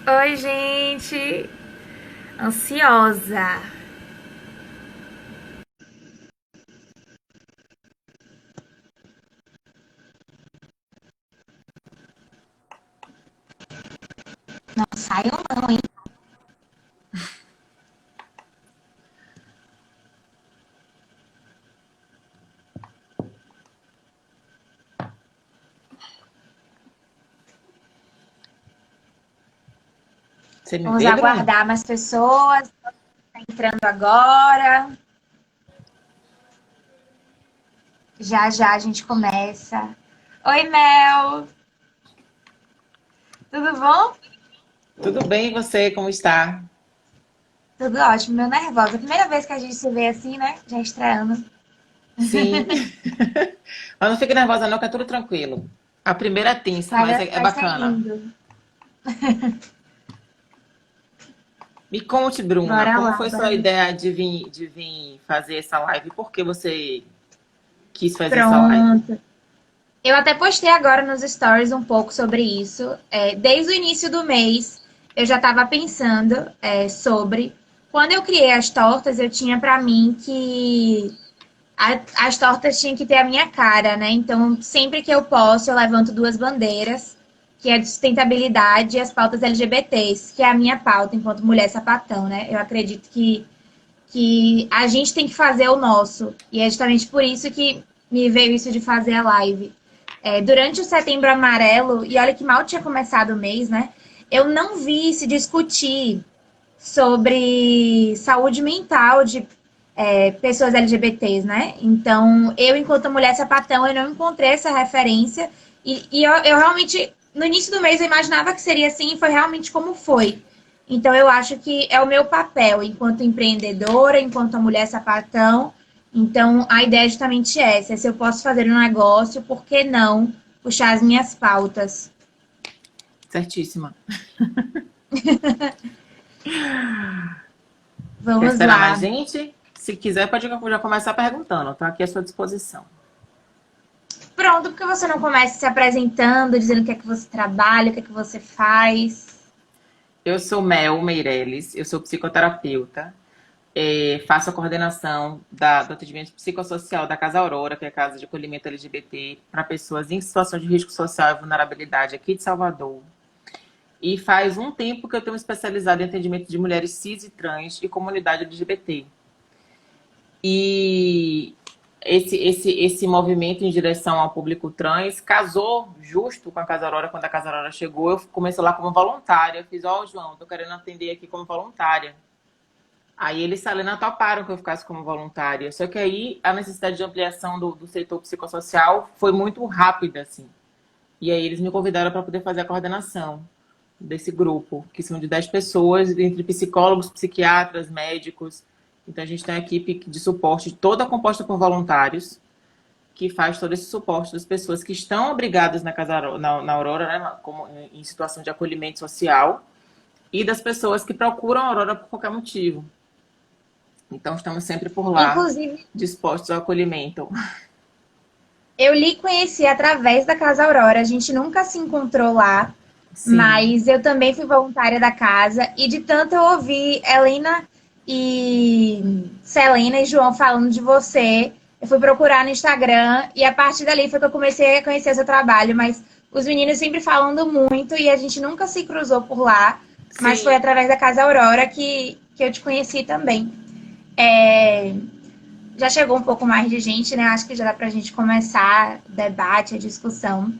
Oi, gente! Ansiosa. Não saiam não, hein? Você me Vamos vê, Bruno? aguardar mais pessoas. Tá entrando agora. Já já a gente começa. Oi, Mel. Tudo bom? Tudo bem, e você, como está? Tudo ótimo, meio nervosa. Primeira vez que a gente se vê assim, né? Já estreando. Sim. Mas não fique nervosa não, que é tudo tranquilo. A primeira é tensa, Vai, mas é vai ser bacana. lindo. Me conte, Bruna, Bora como lá, foi bora sua lá. ideia de vir fazer essa live? Por que você quis fazer essa live? Pronto. Eu até postei agora nos stories um pouco sobre isso. Desde o início do mês, eu já estava pensando sobre. Quando eu criei as tortas, eu tinha para mim que as tortas tinham que ter a minha cara, né? Então, sempre que eu posso, eu levanto duas bandeiras, que é de sustentabilidade e as pautas LGBTs, que é a minha pauta enquanto mulher sapatão, né? Eu acredito que a gente tem que fazer o nosso. E é justamente por isso que me veio isso de fazer a live. Durante o Setembro Amarelo, e olha que mal tinha começado o mês, né? Eu não vi se discutir sobre saúde mental de pessoas LGBTs, né? Então, eu, enquanto mulher sapatão, eu não encontrei essa referência. E eu realmente, no início do mês, eu imaginava que seria assim, e foi realmente como foi. Então, eu acho que é o meu papel enquanto empreendedora, enquanto mulher sapatão. Então, a ideia é justamente essa: se eu posso fazer um negócio, por que não puxar as minhas pautas? Certíssima. Quer Vamos esperar mais lá. gente? Se quiser, pode já começar perguntando. Estou aqui à sua disposição. Pronto, porque você não começa se apresentando, dizendo o que é que você trabalha, o que é que você faz. Eu sou Mel Meireles, eu sou psicoterapeuta. Faço a coordenação do atendimento psicossocial da Casa Aurora, que é a Casa de Acolhimento LGBT, para pessoas em situação de risco social e vulnerabilidade aqui de Salvador. E faz um tempo que eu tenho me especializado em atendimento de mulheres cis e trans e comunidade LGBT. E esse movimento em direção ao público trans casou justo com a Casa Aurora. Quando a Casa Aurora chegou, eu comecei lá como voluntária. Eu fiz, João, tô querendo atender aqui como voluntária. Aí eles, Salena, toparam que eu ficasse como voluntária. Só que aí a necessidade de ampliação do setor psicossocial foi muito rápida, assim. E aí eles me convidaram para poder fazer a coordenação desse grupo, que são de 10 pessoas, entre psicólogos, psiquiatras, médicos. Então a gente tem uma equipe de suporte toda composta por voluntários, que faz todo esse suporte das pessoas que estão abrigadas na Aurora, né, como, em situação de acolhimento social, e das pessoas que procuram a Aurora por qualquer motivo. Então, estamos sempre por lá, Inclusive, dispostos ao acolhimento. eu lhe conheci através da Casa Aurora. A gente nunca se encontrou lá, Sim, mas eu também fui voluntária da casa. E de tanto eu ouvi Helena e Selena e João falando de você, eu fui procurar no Instagram e a partir dali foi que eu comecei a conhecer seu trabalho. Mas os meninos sempre falando muito e a gente nunca se cruzou por lá. Mas foi sim. através da Casa Aurora que eu te conheci também. É, já chegou um pouco mais de gente, né? Acho que já dá para a gente começar o debate, a discussão.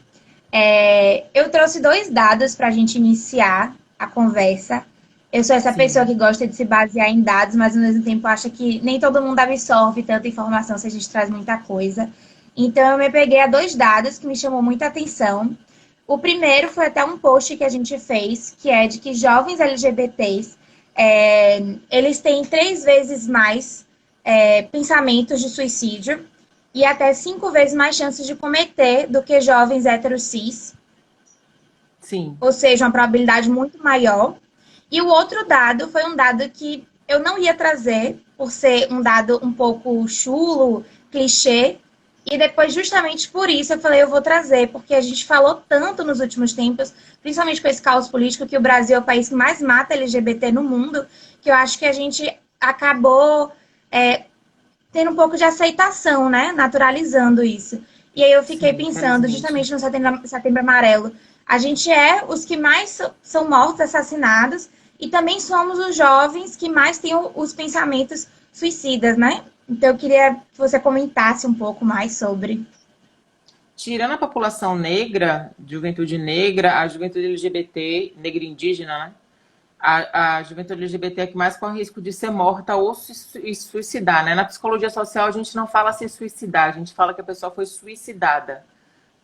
Eu trouxe dois dados para a gente iniciar a conversa. Eu sou essa pessoa Sim. que gosta de se basear em dados, mas ao mesmo tempo acha que nem todo mundo absorve tanta informação se a gente traz muita coisa. Então eu me peguei a dois dados que me chamou muita atenção. O primeiro foi até um post que a gente fez, que é de que jovens LGBTs eles têm 3 vezes mais pensamentos de suicídio e até 5 vezes mais chances de cometer do que jovens héteros cis, Sim. ou seja, uma probabilidade muito maior. E o outro dado foi um dado que eu não ia trazer, por ser um dado um pouco chulo, clichê, e depois, justamente por isso, eu falei, eu vou trazer, porque a gente falou tanto nos últimos tempos, principalmente com esse caos político, que o Brasil é o país que mais mata LGBT no mundo, que eu acho que a gente acabou tendo um pouco de aceitação, né? Naturalizando isso. E aí eu fiquei Sim, pensando, infelizmente. justamente no Setembro Amarelo, a gente é os que mais são mortos, assassinados, e também somos os jovens que mais têm os pensamentos suicidas, né? Então eu queria que você comentasse um pouco mais sobre. Tirando a população negra, juventude negra, a juventude LGBT, negra e indígena, né? A juventude LGBT é que mais corre risco de ser morta ou se suicidar, né? Na psicologia social, a gente não fala se suicidar, a gente fala que a pessoa foi suicidada,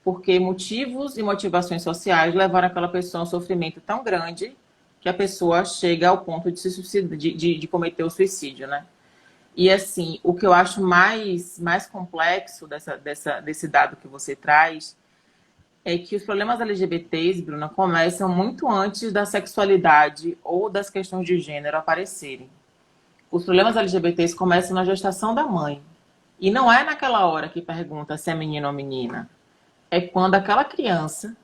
porque motivos e motivações sociais levaram aquela pessoa a um sofrimento tão grande que a pessoa chega ao ponto de se suicidar, de cometer o suicídio, né? E assim, o que eu acho mais complexo desse dado que você traz é que os problemas LGBTs, Bruna, começam muito antes da sexualidade ou das questões de gênero aparecerem. Os problemas LGBTs começam na gestação da mãe. E não é naquela hora que pergunta se é menino ou menina. É quando aquela criança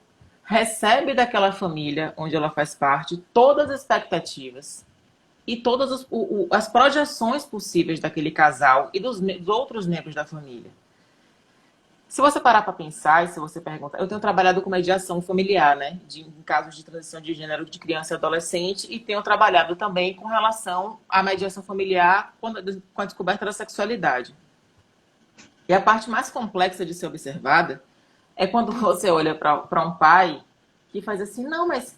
recebe daquela família onde ela faz parte todas as expectativas e todas as projeções possíveis daquele casal e dos outros membros da família. Se você parar para pensar e se você perguntar, eu tenho trabalhado com mediação familiar, né, em casos de transição de gênero de criança e adolescente, e tenho trabalhado também com relação à mediação familiar com a descoberta da sexualidade. E a parte mais complexa de ser observada é quando você olha para um pai que faz assim, não, mas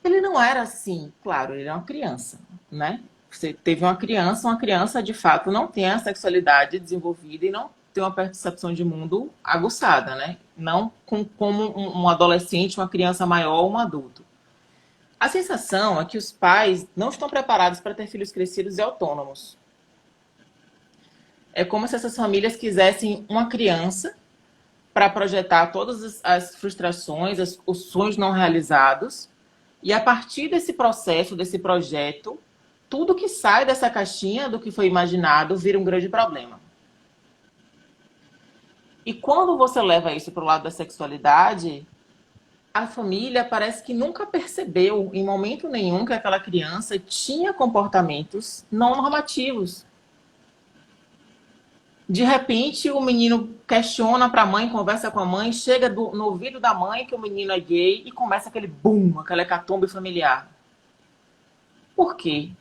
ele não era assim. Claro, ele é uma criança, né? Você teve uma criança de fato não tem a sexualidade desenvolvida e não tem uma percepção de mundo aguçada, né? Não como um adolescente, uma criança maior ou um adulto. A sensação é que os pais não estão preparados para ter filhos crescidos e autônomos. É como se essas famílias quisessem uma criança para projetar todas as frustrações, os sonhos não realizados, e a partir desse processo, desse projeto, tudo que sai dessa caixinha do que foi imaginado vira um grande problema. E quando você leva isso para o lado da sexualidade, a família parece que nunca percebeu, em momento nenhum, que aquela criança tinha comportamentos não normativos. De repente, o menino questiona para a mãe, conversa com a mãe, chega no ouvido da mãe que o menino é gay e começa aquele boom, aquela hecatombe familiar. Por quê?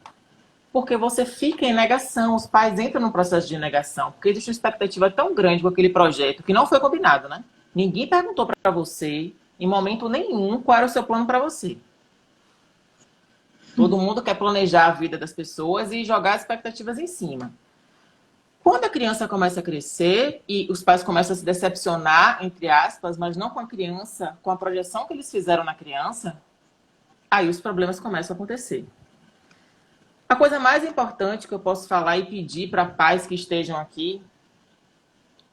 Porque você fica em negação, os pais entram num processo de negação, porque existe uma expectativa tão grande com aquele projeto que não foi combinado, né? Ninguém perguntou para você, em momento nenhum, qual era o seu plano para você. Todo mundo quer planejar a vida das pessoas e jogar as expectativas em cima. Quando a criança começa a crescer e os pais começam a se decepcionar, entre aspas, mas não com a criança, com a projeção que eles fizeram na criança, aí os problemas começam a acontecer. A coisa mais importante que eu posso falar e pedir para pais que estejam aqui,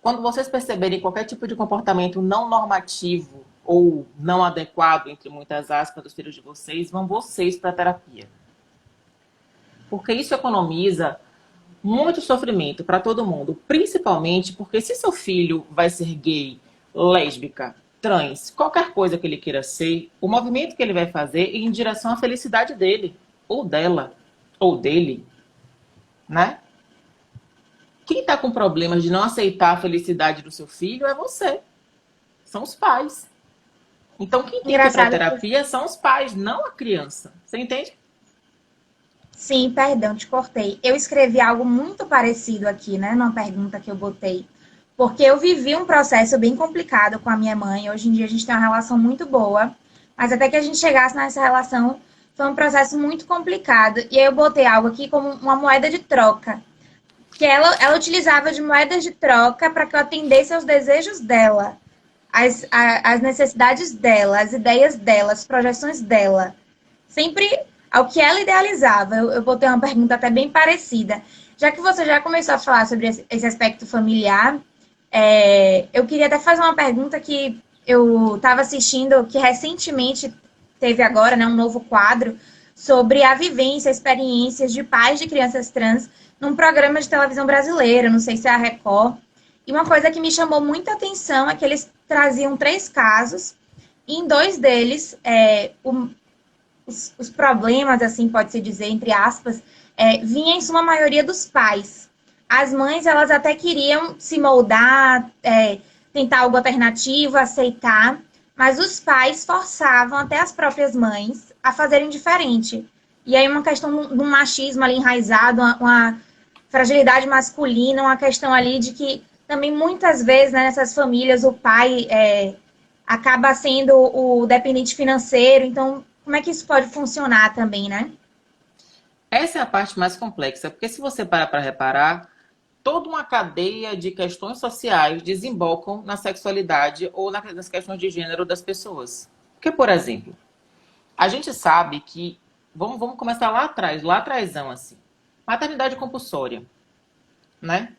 quando vocês perceberem qualquer tipo de comportamento não normativo ou não adequado, entre muitas aspas, dos filhos de vocês, vão vocês para a terapia. Porque isso economiza muito sofrimento para todo mundo, principalmente porque se seu filho vai ser gay, lésbica, trans, qualquer coisa que ele queira ser, o movimento que ele vai fazer é em direção à felicidade dele, ou dela, ou dele, né? Quem está com problemas de não aceitar a felicidade do seu filho é você, são os pais. Então quem tem que ir para a terapia são os pais, não a criança. Você entende? Sim, perdão, te cortei. Eu escrevi algo muito parecido aqui, né, numa pergunta que eu botei. Porque eu vivi um processo bem complicado com a minha mãe. Hoje em dia a gente tem uma relação muito boa. Mas até que a gente chegasse nessa relação, foi um processo muito complicado. E aí eu botei algo aqui como uma moeda de troca. Que ela utilizava de moedas de troca para que eu atendesse aos desejos dela. As necessidades dela, as ideias dela, as projeções dela. Sempre ao que ela idealizava. Eu vou ter uma pergunta até bem parecida. Já que você já começou a falar sobre esse aspecto familiar, eu queria até fazer uma pergunta que eu estava assistindo, que recentemente teve agora, né, um novo quadro sobre a vivência, experiências de pais de crianças trans num programa de televisão brasileira, não sei se é a Record. E uma coisa que me chamou muita atenção é que eles traziam 3 casos, e em 2 deles, os problemas, assim, pode-se dizer, entre aspas, vinha em suma maioria dos pais. As mães, elas até queriam se moldar, tentar algo alternativo, aceitar, mas os pais forçavam até as próprias mães a fazerem diferente. E aí uma questão de um machismo ali enraizado, uma fragilidade masculina, uma questão ali de que também muitas vezes, né, nessas famílias o pai acaba sendo o dependente financeiro, então como é que isso pode funcionar também, né? Essa é a parte mais complexa, porque se você parar para reparar, toda uma cadeia de questões sociais desembocam na sexualidade ou nas questões de gênero das pessoas. Porque, por exemplo, a gente sabe que, vamos começar lá atrásão, assim, maternidade compulsória, né?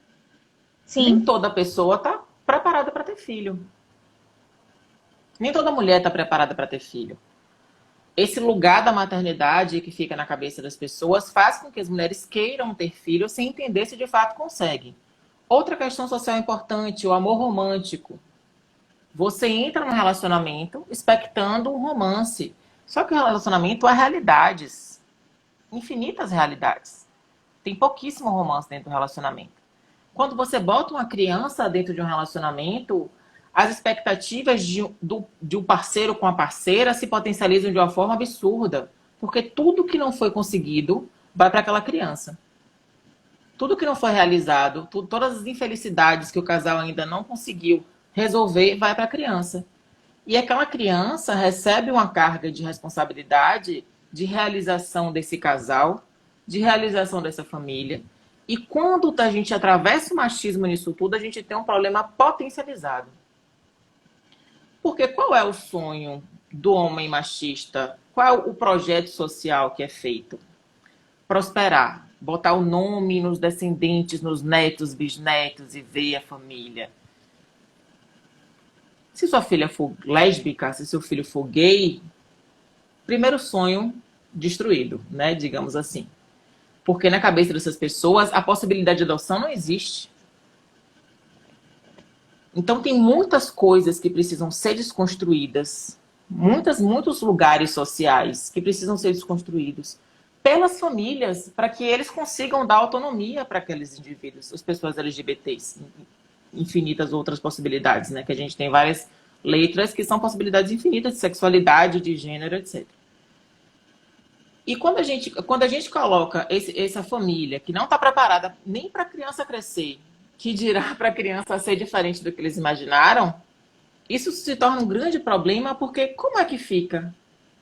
Nem Sim, toda pessoa está preparada para ter filho. Nem toda mulher está preparada para ter filho. Esse lugar da maternidade que fica na cabeça das pessoas faz com que as mulheres queiram ter filhos sem entender se de fato conseguem. Outra questão social importante, o amor romântico. Você entra num relacionamento expectando um romance. Só que o relacionamento há realidades. Infinitas realidades. Tem pouquíssimo romance dentro do relacionamento. Quando você bota uma criança dentro de um relacionamento, as expectativas de um parceiro com a parceira se potencializam de uma forma absurda. Porque tudo que não foi conseguido vai para aquela criança. Tudo que não foi realizado, todas as infelicidades que o casal ainda não conseguiu resolver, vai para a criança. E aquela criança recebe uma carga de responsabilidade de realização desse casal, de realização dessa família. E quando a gente atravessa o machismo nisso tudo, a gente tem um problema potencializado. Porque qual é o sonho do homem machista? Qual é o projeto social que é feito? Prosperar, botar o nome nos descendentes, nos netos, bisnetos e ver a família. Se sua filha for lésbica, se seu filho for gay, primeiro sonho destruído, né? Digamos assim. Porque na cabeça dessas pessoas a possibilidade de adoção não existe. Então tem muitas coisas que precisam ser desconstruídas, muitos lugares sociais que precisam ser desconstruídos pelas famílias para que eles consigam dar autonomia para aqueles indivíduos, as pessoas LGBTs, infinitas outras possibilidades, né? Que a gente tem várias letras que são possibilidades infinitas de sexualidade, de gênero, etc. E quando a gente coloca essa família que não está preparada nem para a criança crescer, que dirá para a criança ser diferente do que eles imaginaram, isso se torna um grande problema, porque como é que fica?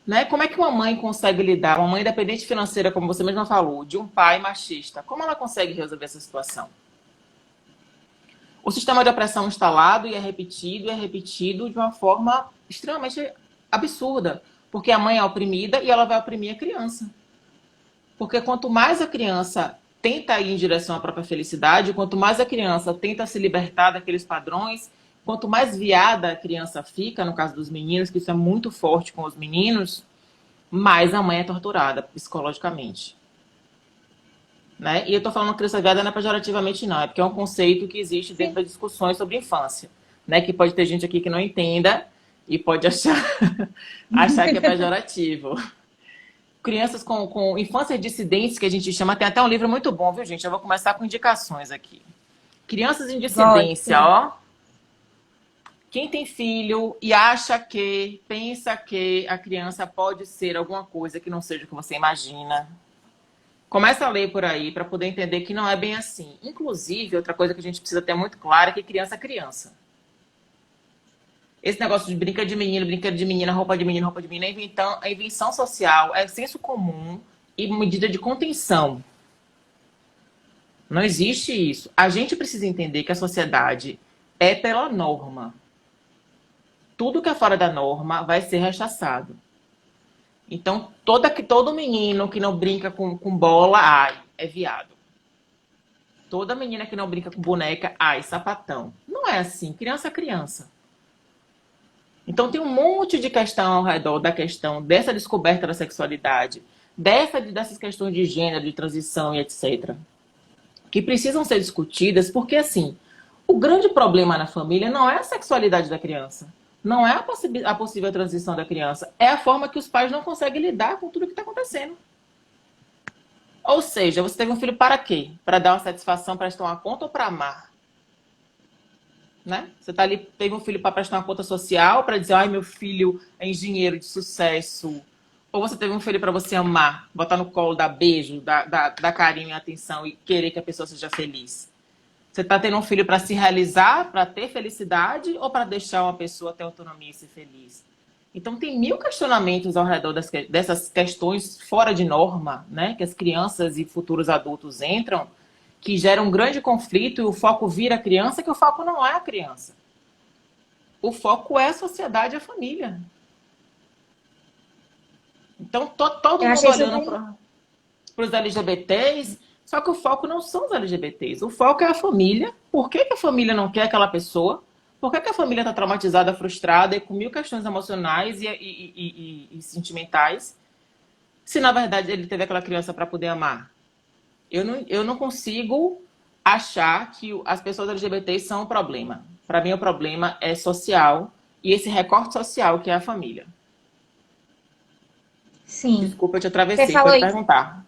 Né? Como é que uma mãe consegue lidar, uma mãe dependente financeira, como você mesma falou, de um pai machista, como ela consegue resolver essa situação? O sistema de opressão instalado e é repetido de uma forma extremamente absurda, porque a mãe é oprimida e ela vai oprimir a criança. Porque quanto mais a criança tenta ir em direção à própria felicidade, quanto mais a criança tenta se libertar daqueles padrões, quanto mais viada a criança fica, no caso dos meninos, que isso é muito forte com os meninos, mais a mãe é torturada psicologicamente. Né? E eu tô falando criança viada não é pejorativamente não, é porque é um conceito que existe dentro das discussões sobre infância, né? Que pode ter gente aqui que não entenda e pode achar que é pejorativo. Crianças com infâncias dissidentes, que a gente chama, tem até um livro muito bom, viu, gente? Eu vou começar com indicações aqui. Crianças em dissidência, ó. Quem tem filho e pensa que a criança pode ser alguma coisa que não seja o que você imagina, começa a ler por aí para poder entender que não é bem assim. Inclusive, outra coisa que a gente precisa ter muito clara é que criança é criança. Esse negócio de brinca de menino, brinquedo de menina, roupa de menino, roupa de menina, é invenção social, é senso comum e medida de contenção. Não existe isso. A gente precisa entender que a sociedade é pela norma. Tudo que é fora da norma vai ser rechaçado. Então, todo menino que não brinca com bola, ai, é viado. Toda menina que não brinca com boneca, ai, sapatão. Não é assim, criança é criança. Então tem um monte de questão ao redor da questão dessa descoberta da sexualidade, dessas questões de gênero, de transição e etc., que precisam ser discutidas, porque assim, o grande problema na família não é a sexualidade da criança, não é a possível transição da criança, é a forma que os pais não conseguem lidar com tudo que está acontecendo. Ou seja, você teve um filho para quê? Para dar uma satisfação, para prestar uma conta ou para amar? Né? Você tá ali, teve um filho para prestar uma conta social, para dizer, ai, meu filho é engenheiro de sucesso. Ou você teve um filho para você amar, botar no colo, dar beijo, dar carinho e atenção e querer que a pessoa seja feliz. Você tá tendo um filho para se realizar, para ter felicidade ou para deixar uma pessoa ter autonomia e ser feliz? Então tem mil questionamentos ao redor dessas questões fora de norma, né? Que as crianças e futuros adultos entram, que gera um grande conflito e o foco vira a criança, que o foco não é a criança. O foco é a sociedade e a família. Então, todo Eu mundo achei isso olhando bem... para os LGBTs, só que o foco não são os LGBTs. O foco é a família. Por que a família não quer aquela pessoa? Por que a família está traumatizada, frustrada e com mil questões emocionais e sentimentais, se na verdade ele teve aquela criança para poder amar? Eu não consigo achar que as pessoas LGBTs são o problema. Para mim, o problema é social e esse recorte social que é a família. Sim. Desculpa, eu te Você atravessei. falou Pode isso. perguntar.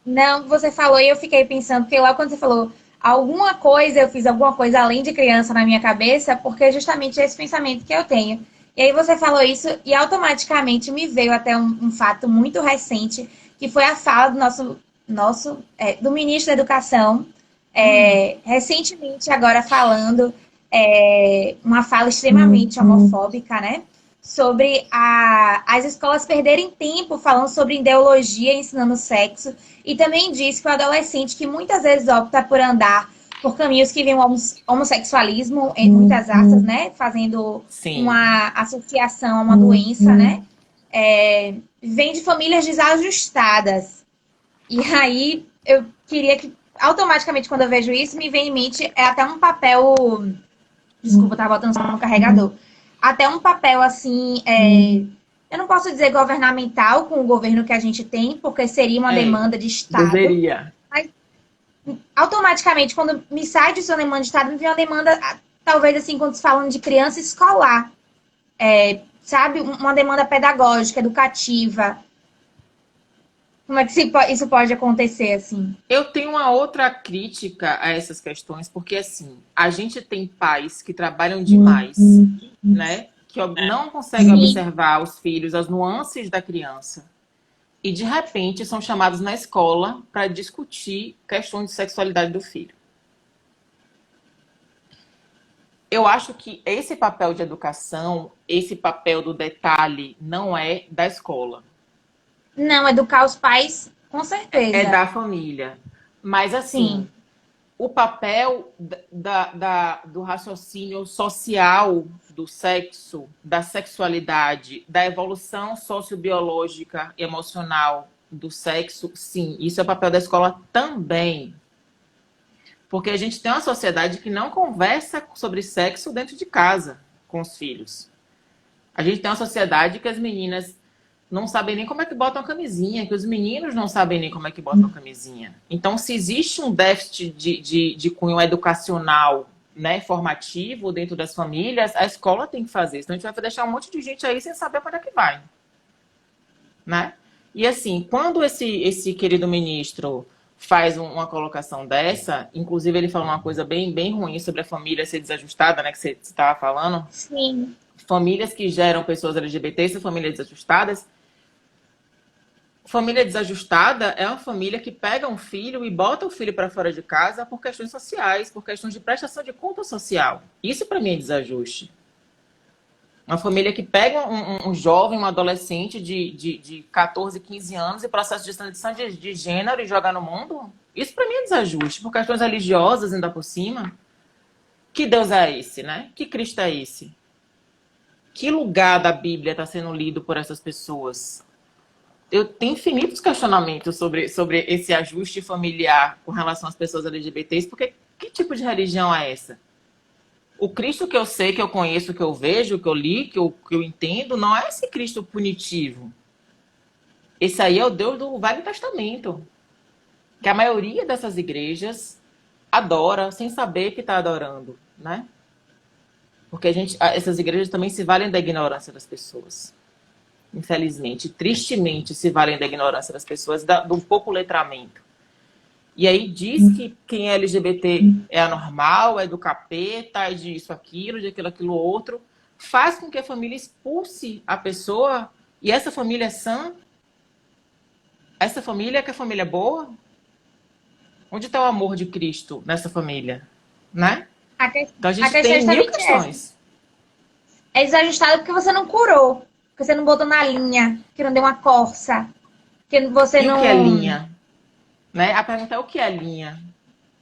Não, você falou e eu fiquei pensando, porque logo quando você falou alguma coisa, eu fiz alguma coisa além de criança na minha cabeça, porque é justamente esse pensamento que eu tenho. E aí você falou isso e automaticamente me veio até um fato muito recente, que foi a fala do do ministro da Educação, recentemente agora falando uma fala extremamente homofóbica, né? Sobre as escolas perderem tempo falando sobre ideologia, ensinando sexo, e também diz que o adolescente que muitas vezes opta por andar por caminhos que vêm o homossexualismo, em muitas aspas, né? Fazendo Sim. uma associação a uma doença, né? Vem de famílias desajustadas. E aí eu queria que, automaticamente, quando eu vejo isso, me vem em mente até um papel. Desculpa, eu tava botando só no carregador. Até um papel assim. Eu não posso dizer governamental com o governo que a gente tem, porque seria uma É, demanda de Estado. deveria. Mas automaticamente, quando me sai de sua demanda de Estado, me vem uma demanda, talvez assim, quando se falando de criança escolar. Sabe? Uma demanda pedagógica, educativa. Como é que isso pode acontecer, assim? Eu tenho uma outra crítica a essas questões, porque assim, a gente tem pais que trabalham demais, né? Que não conseguem Sim. observar os filhos, as nuances da criança. E de repente são chamados na escola para discutir questões de sexualidade do filho. Eu acho que esse papel de educação, esse papel do detalhe, não é da escola. Não, educar os pais, com É certeza. da família. Mas assim, Sim. o papel do raciocínio social do sexo, da sexualidade, da evolução sociobiológica e emocional do sexo, sim, isso é papel da escola também. Porque a gente tem uma sociedade que não conversa sobre sexo dentro de casa com os filhos. A gente tem uma sociedade que as meninas não sabem nem como é que botam a camisinha, que os meninos não sabem nem como é que botam a camisinha. Então, se existe um déficit de cunho educacional, né, formativo dentro das famílias, a escola tem que fazer. Senão a gente vai deixar um monte de gente aí sem saber para onde é que vai. Né? E assim, quando esse querido ministro faz uma colocação dessa, inclusive ele falou uma coisa bem, bem ruim sobre a família ser desajustada, né, que você estava falando. Sim. Famílias que geram pessoas LGBTs são famílias desajustadas. Família desajustada é uma família que pega um filho e bota o filho para fora de casa por questões sociais, por questões de prestação de conta social. Isso para mim é desajuste. Uma família que pega um jovem, um adolescente de 14, 15 anos e processo de transição de gênero e joga no mundo, isso para mim é desajuste, por questões religiosas ainda por cima. Que Deus é esse, né? Que Cristo é esse? Que lugar da Bíblia está sendo lido por essas pessoas? eu tenho infinitos questionamentos sobre esse ajuste familiar com relação às pessoas LGBTs, porque que tipo de religião é essa? O Cristo que eu sei, que eu conheço, que eu vejo, que eu li, que eu entendo, não é esse Cristo punitivo. Esse aí é o Deus do Velho Testamento, que a maioria dessas igrejas adora sem saber que está adorando, né? Porque essas igrejas também se valem da ignorância das pessoas. Infelizmente, tristemente, se valem da ignorância das pessoas, do pouco letramento. E aí diz que quem é LGBT é anormal, é do capeta, é disso, aquilo, de aquilo, outro. Faz com que a família expulse a pessoa. E essa família é sã? Essa família que é família boa? Onde está o amor de Cristo nessa família? Né? Então a gente tem mil questões. É desajustado porque você não curou. Porque você não botou na linha. Que não deu uma corça. Que você não... o que é linha? Né? A pergunta é o que é linha?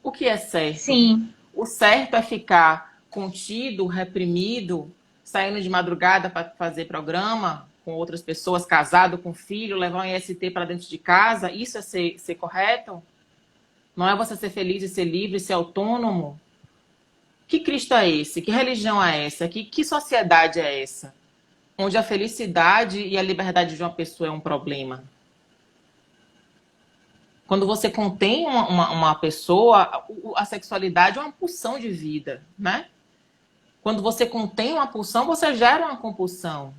O que é certo? Sim. O certo é ficar contido, reprimido, saindo de madrugada para fazer programa com outras pessoas, casado com filho, levar um IST para dentro de casa. Isso é ser correto? Não é você ser feliz e ser livre, ser autônomo? Que Cristo é esse? Que religião é essa? Que sociedade é essa? Onde a felicidade e a liberdade de uma pessoa é um problema. Quando você contém uma pessoa, a sexualidade é uma pulsão de vida, né? Quando você contém uma pulsão, você gera uma compulsão.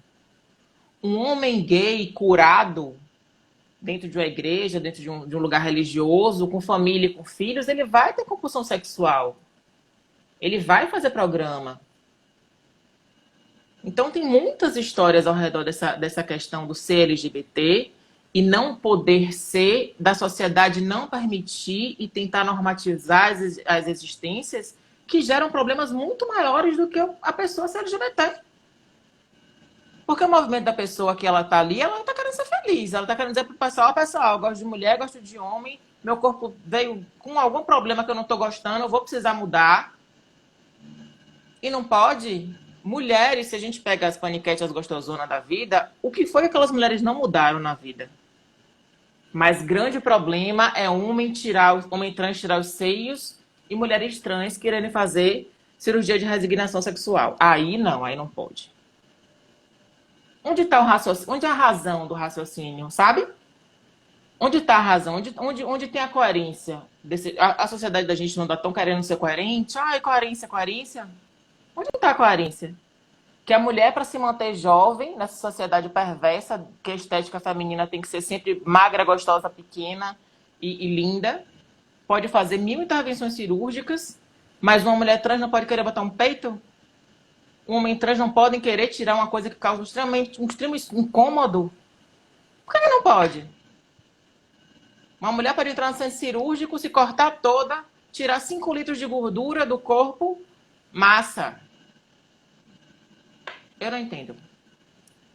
Um homem gay curado dentro de uma igreja, dentro de um lugar religioso, com família e com filhos, ele vai ter compulsão sexual. Ele vai fazer programa. Então, tem muitas histórias ao redor dessa questão do ser LGBT e não poder ser, da sociedade não permitir e tentar normatizar as existências que geram problemas muito maiores do que a pessoa ser LGBT. Porque o movimento da pessoa que ela tá ali, ela não tá querendo ser feliz. Ela tá querendo dizer pro pessoal, eu gosto de mulher, gosto de homem, meu corpo veio com algum problema que eu não tô gostando, eu vou precisar mudar. E não pode. Mulheres, se a gente pega as paniquetes, as gostosonas da vida, o que foi que aquelas mulheres não mudaram na vida? Mas grande problema é homem trans tirar os seios e mulheres trans quererem fazer cirurgia de resignação sexual. Aí não pode. Onde está o raciocínio? Onde é a razão do raciocínio, sabe? Onde está a razão? Onde tem a coerência? A sociedade da gente não está tão querendo ser coerente? Ai, coerência. Onde está a coerência? Que a mulher, para se manter jovem, nessa sociedade perversa, que a estética feminina tem que ser sempre magra, gostosa, pequena e linda, pode fazer 1000 intervenções cirúrgicas, mas uma mulher trans não pode querer botar um peito? Um homem trans não pode querer tirar uma coisa que causa um extremo incômodo? Por que não pode? Uma mulher pode entrar no centro cirúrgico, se cortar toda, tirar 5 litros de gordura do corpo, massa. Eu não entendo.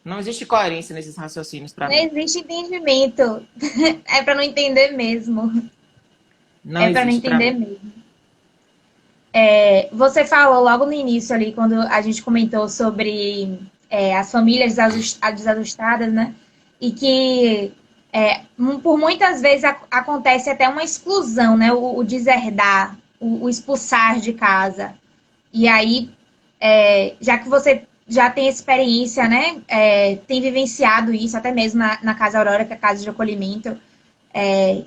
Não existe coerência nesses raciocínios para mim. Não existe entendimento. É para não entender mesmo. Não para não existe pra entender mim. mesmo. Você falou logo no início ali, quando a gente comentou sobre as famílias desajustadas, né? E que por muitas vezes acontece até uma exclusão, né? O deserdar, o expulsar de casa. E aí, já que você já tem experiência, né? Tem vivenciado isso, até mesmo na Casa Aurora, que é a casa de acolhimento.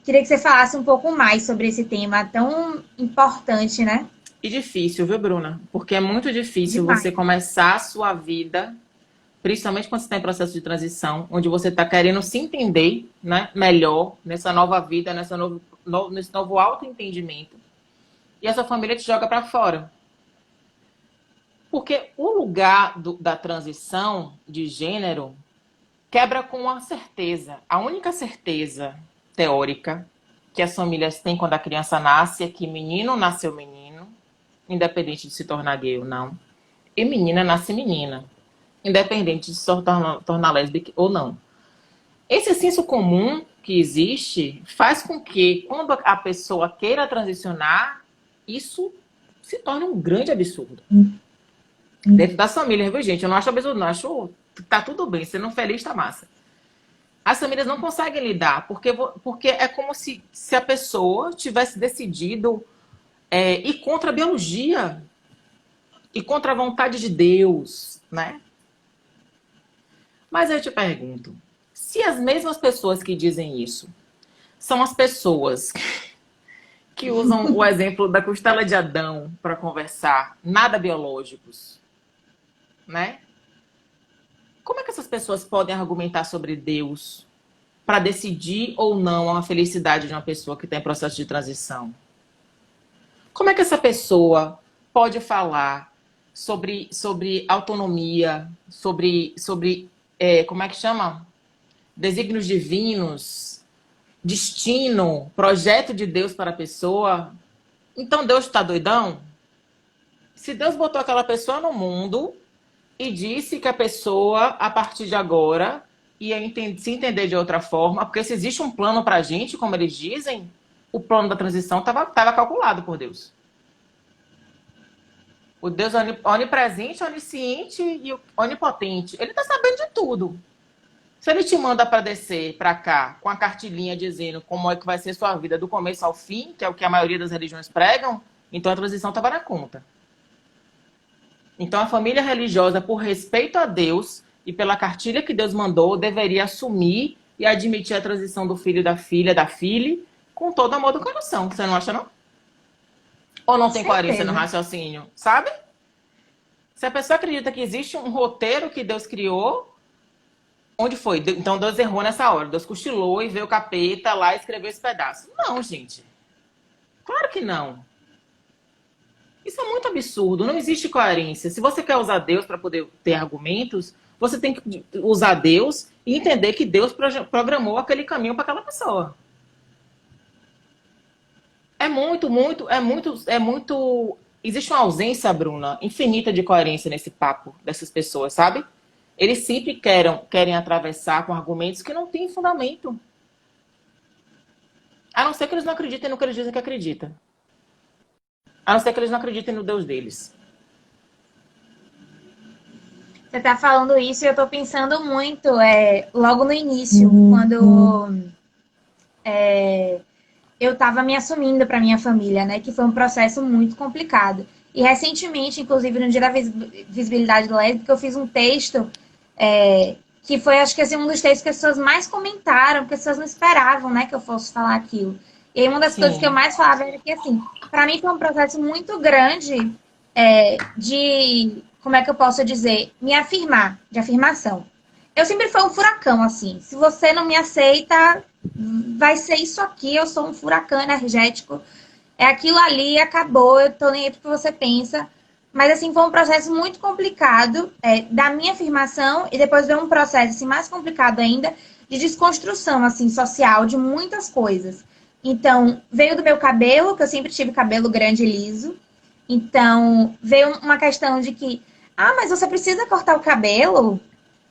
Queria que você falasse um pouco mais sobre esse tema tão importante, né? E difícil, viu, Bruna? Porque é muito difícil Demais. você começar a sua vida, principalmente quando você está em processo de transição, onde você está querendo se entender, né, melhor nessa nova vida, nesse novo autoentendimento. E essa família te joga para fora. Porque o lugar da transição de gênero quebra com uma certeza. A única certeza teórica que as famílias têm quando a criança nasce é que menino nasceu menino, independente de se tornar gay ou não. E menina nasce menina, independente de se tornar lésbica ou não. Esse senso comum que existe faz com que, quando a pessoa queira transicionar, isso se torne um grande absurdo. Dentro das famílias, viu, gente? Eu não acho absurdo, não. Acho que tá tudo bem. Sendo feliz, tá massa. As famílias não conseguem lidar, porque é como se a pessoa tivesse decidido ir contra a biologia e contra a vontade de Deus, né? Mas eu te pergunto, se as mesmas pessoas que dizem isso são as pessoas que usam o exemplo da costela de Adão para conversar, nada biológicos, né? Como é que essas pessoas podem argumentar sobre Deus para decidir ou não a felicidade de uma pessoa que está em processo de transição? Como é que essa pessoa pode falar sobre autonomia, sobre como é que chama? Desígnios divinos, destino, projeto de Deus para a pessoa? Então Deus está doidão? Se Deus botou aquela pessoa no mundo e disse que a pessoa, a partir de agora, ia se entender de outra forma, porque se existe um plano para a gente, como eles dizem, o plano da transição estava calculado por Deus. O Deus onipresente, onisciente e onipotente. Ele está sabendo de tudo. Se ele te manda para descer para cá com a cartilinha dizendo como é que vai ser sua vida do começo ao fim, que é o que a maioria das religiões pregam, então a transição estava na conta. Então a família religiosa, por respeito a Deus e pela cartilha que Deus mandou, deveria assumir e admitir a transição do filho, da filha, com todo amor do coração. Você não acha, não? Ou não tem coerência no raciocínio, sabe? Se a pessoa acredita que existe um roteiro que Deus criou, onde foi? Então Deus errou nessa hora. Deus cochilou e veio o capeta lá e escreveu esse pedaço. Não, gente. Claro que não. Isso é muito absurdo. Não existe coerência. Se você quer usar Deus para poder ter argumentos, você tem que usar Deus e entender que Deus programou aquele caminho para aquela pessoa. É muito. Existe uma ausência, Bruna, infinita de coerência nesse papo dessas pessoas, sabe? Eles sempre querem atravessar com argumentos que não têm fundamento. A não ser que eles não acreditem no que eles dizem que acreditam. A não ser que eles não acreditem no Deus deles. Você tá falando isso e eu tô pensando muito, logo no início, quando eu tava me assumindo pra minha família, né? Que foi um processo muito complicado. E recentemente, inclusive no dia da visibilidade do lésbica, eu fiz um texto que foi, acho que assim, um dos textos que as pessoas mais comentaram, porque as pessoas não esperavam, né, que eu fosse falar aquilo. E aí uma das coisas que eu mais falava era que, assim, pra mim foi um processo muito grande de, como é que eu posso dizer, me afirmar, de afirmação. Eu sempre fui um furacão, assim. Se você não me aceita, vai ser isso aqui, eu sou um furacão energético. É aquilo ali, acabou, eu tô nem aí pro que você pensa. Mas, assim, foi um processo muito complicado da minha afirmação e depois veio um processo, assim, mais complicado ainda de desconstrução, assim, social de muitas coisas. Então, veio do meu cabelo, que eu sempre tive cabelo grande e liso. Então, veio uma questão de que, mas você precisa cortar o cabelo,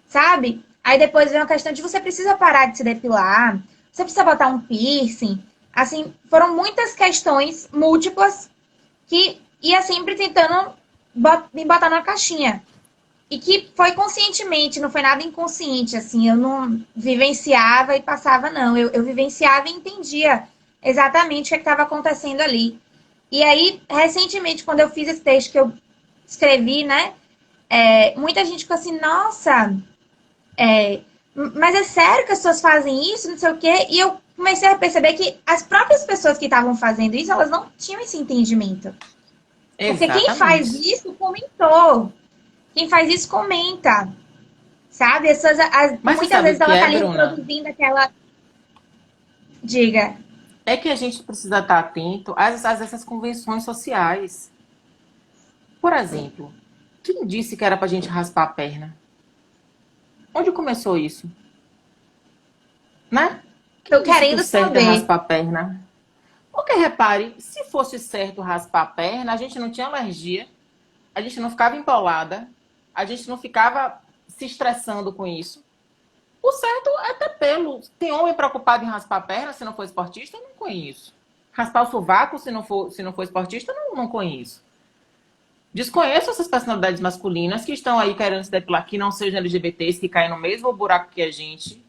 sabe? Aí depois veio uma questão de você precisa parar de se depilar, você precisa botar um piercing. Assim, foram muitas questões múltiplas que ia sempre tentando me botar numa caixinha. E que foi conscientemente, não foi nada inconsciente, assim, eu não vivenciava e passava, não. Eu vivenciava e entendia exatamente o que estava acontecendo ali. E aí, recentemente, quando eu fiz esse texto que eu escrevi, né, muita gente ficou assim, nossa, mas é sério que as pessoas fazem isso, não sei o quê? E eu comecei a perceber que as próprias pessoas que estavam fazendo isso, elas não tinham esse entendimento. Porque quem faz isso comentou. Quem faz isso comenta. Sabe? Muitas vezes ela tá ali produzindo aquela. Diga. É que a gente precisa estar atento a essas convenções sociais. Por exemplo, quem disse que era pra gente raspar a perna? Onde começou isso? Né? Tô querendo saber. Raspar a perna. Porque, repare, se fosse certo raspar a perna, a gente não tinha alergia, a gente não ficava empolada, a gente não ficava se estressando com isso. O certo é ter pelo. Tem homem preocupado em raspar a perna se não for esportista? Eu não conheço. Raspar o sovaco se não for esportista? Não conheço. Desconheço essas personalidades masculinas que estão aí querendo se depilar, que não sejam LGBTs, que caem no mesmo buraco que a gente,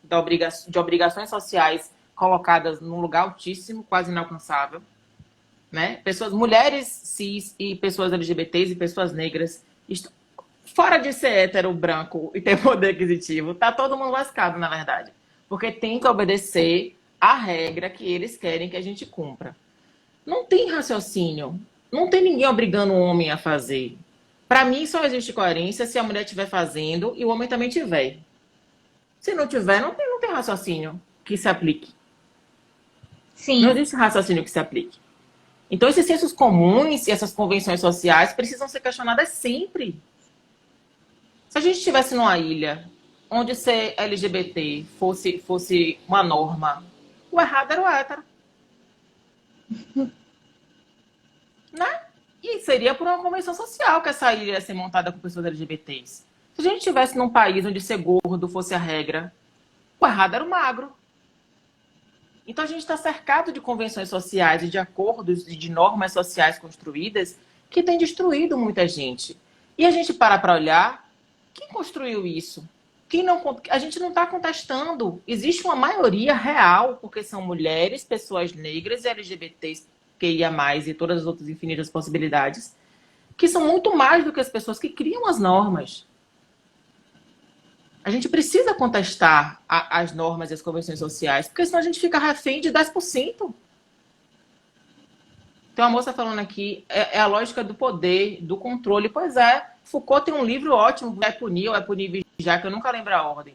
de obrigações sociais colocadas num lugar altíssimo, quase inalcançável, né? Pessoas, mulheres cis e pessoas LGBTs e pessoas negras, fora de ser hétero, branco e ter poder aquisitivo, tá todo mundo lascado, na verdade. Porque tem que obedecer a regra que eles querem que a gente cumpra. Não tem raciocínio. Não tem ninguém obrigando o homem a fazer. Para mim, só existe coerência se a mulher estiver fazendo e o homem também tiver. Se não tiver, não tem raciocínio que se aplique. Não Sim. existe raciocínio que se aplique. Então, esses sensos comuns e essas convenções sociais precisam ser questionadas sempre. Se a gente estivesse numa ilha onde ser LGBT fosse uma norma, o errado era o hétero. Né? E seria por uma convenção social que essa ilha ia ser montada com pessoas LGBTs. Se a gente estivesse num país onde ser gordo fosse a regra, o errado era o magro. Então a gente está cercado de convenções sociais e de acordos e de normas sociais construídas que têm destruído muita gente. E a gente para olhar, quem construiu isso? A gente não está contestando. Existe uma maioria real, porque são mulheres, pessoas negras e LGBTs que ia mais e todas as outras infinitas possibilidades, que são muito mais do que as pessoas que criam as normas. A gente precisa contestar as normas e as convenções sociais, porque senão a gente fica refém de 10%. Tem uma moça falando aqui, é a lógica do poder, do controle. Pois é, Foucault tem um livro ótimo, É Punir ou É Punir e Vigiar, que eu nunca lembro a ordem,